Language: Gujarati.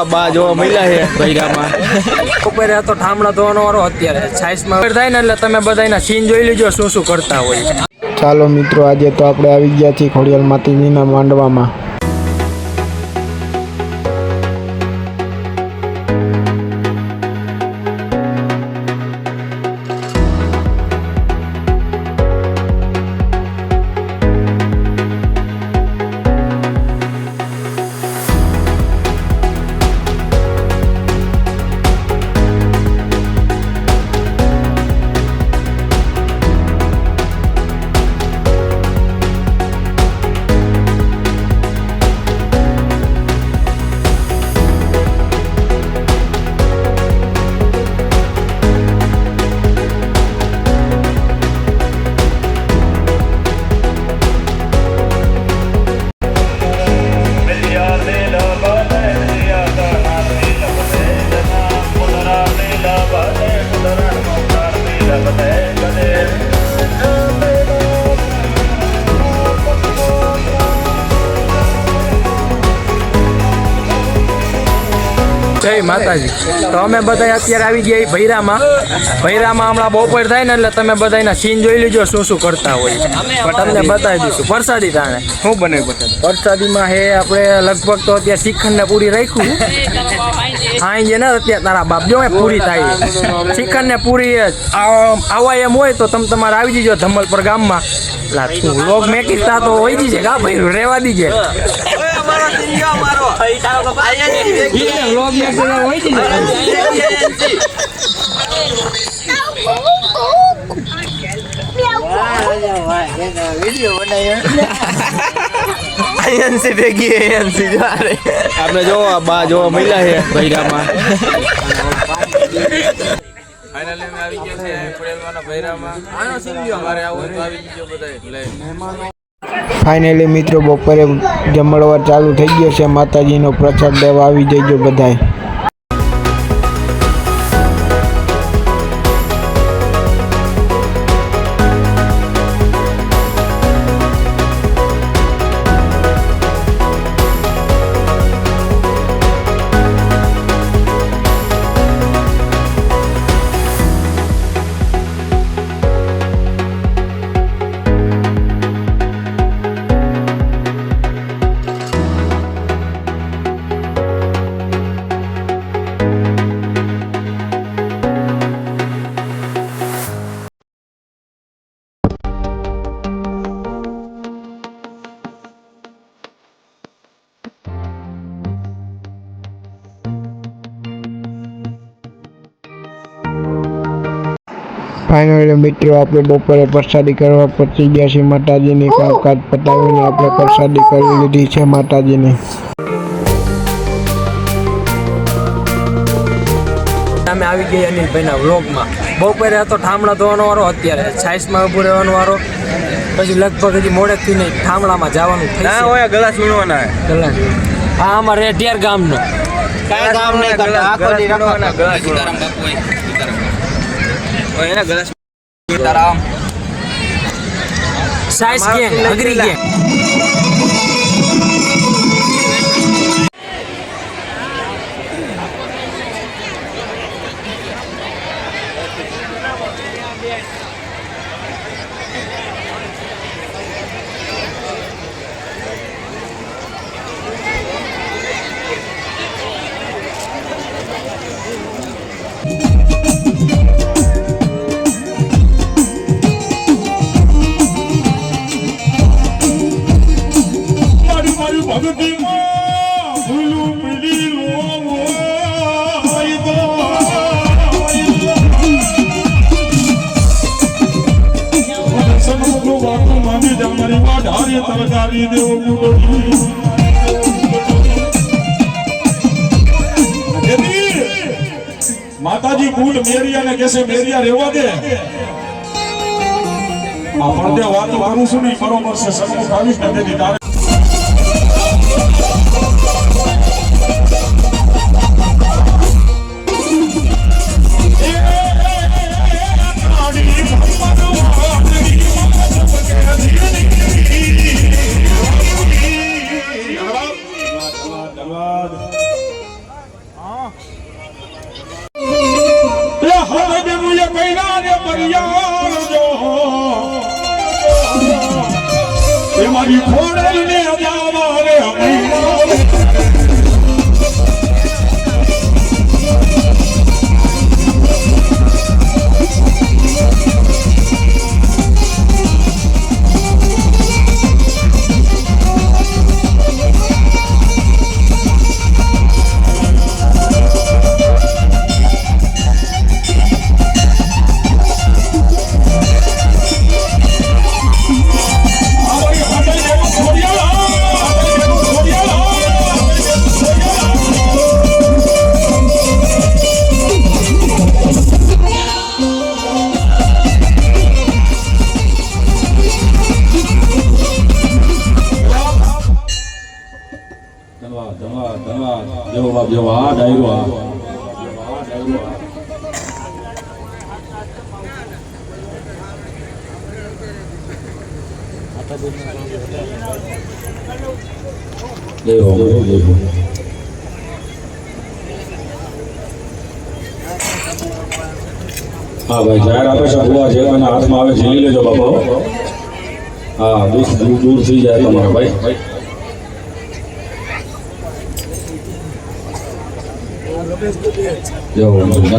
બા જોવા મળ્યા છે બૈરામાં બપોરે તો ઠામડા ધોવાનો વારો અત્યારે છાઈસમાં થાય ને એટલે તમે બધાના સીન જોઈ લીજો શું શું કરતા હોય. ચાલો મિત્રો, આજે તો આપણે આવી ગયા છીએ ખોડિયાર માતાજીના માંડવામાં. જય માતાજી. તો અમે બધા અત્યારે આવી ગયા ભૈરામાં હમણાં બપોર થાય ને એટલે તમે બધાના સીન જોઈ લીજો શું શું કરતા હોય. પણ તમને બતાવી દઈશું પરસાદી તાણે શું બને. પરસાદીમાં હે આપણે લગભગ તો અત્યારે શ્રીખંડ ને પૂરી રાખ્યું. હા જે ને અત્યારે તારા બાપ જો પૂરી થાય શ્રીખંડ ને પૂરી આવા એમ હોય તો તમે તમારે આવી જજો ધમલપર ગામમાં. લોક મેકી તો હોય જશે કા ભાઈ રેવા દીજે. આપણે જોવા બા જોવા મળ્યા છે બૈરામાં ફાઇનલી મિત્રો, બપોરે જમણવાર ચાલુ થઈ ગયો છે. માતાજીનો પ્રસાદ લેવા આવી જજો બધાય. ફાઇનલી મિત્રો, આપણે બપોરે પ્રસાદી કરવા પહોંચી ગયા છીએ. માતાજીની કામકાજ પતાવીને આપણે પ્રસાદી કરી લીધી છે માતાજીની. અમે આવી ગયા અનિલભાઈના વ્લોગમાં. બપોરે તો ઠામડા ધોવાનો વારો અત્યારે છાઈસમાં ઉભું રહેવાનો વારો. પછી લગભગ હજી મોડેકથી નહીં ઠામડામાં જવાનું થઈ ગલાસ વીણવાના હા અમારે રેઢિયાર ગામનો સાઈસ ગેંગ અગ્રી ગેંગ. माताजी कूल मेरिया ने कैसे मेरिया रेवा दे आपण ते વાત કરું છું ને બરોબર છે. સન્મુખ આવીશ ને તેથી તારે મારી ખોડલને અજાવા રે મહિના ધન્યવાદ જેવો આ ડાયરો હા ભાઈ જાહેર આપે છે ભૂવા જે મને હાથમાં આવે ઝીલી લેજો બાપા હા દૂર થઈ જાય તમારા ભાઈ જો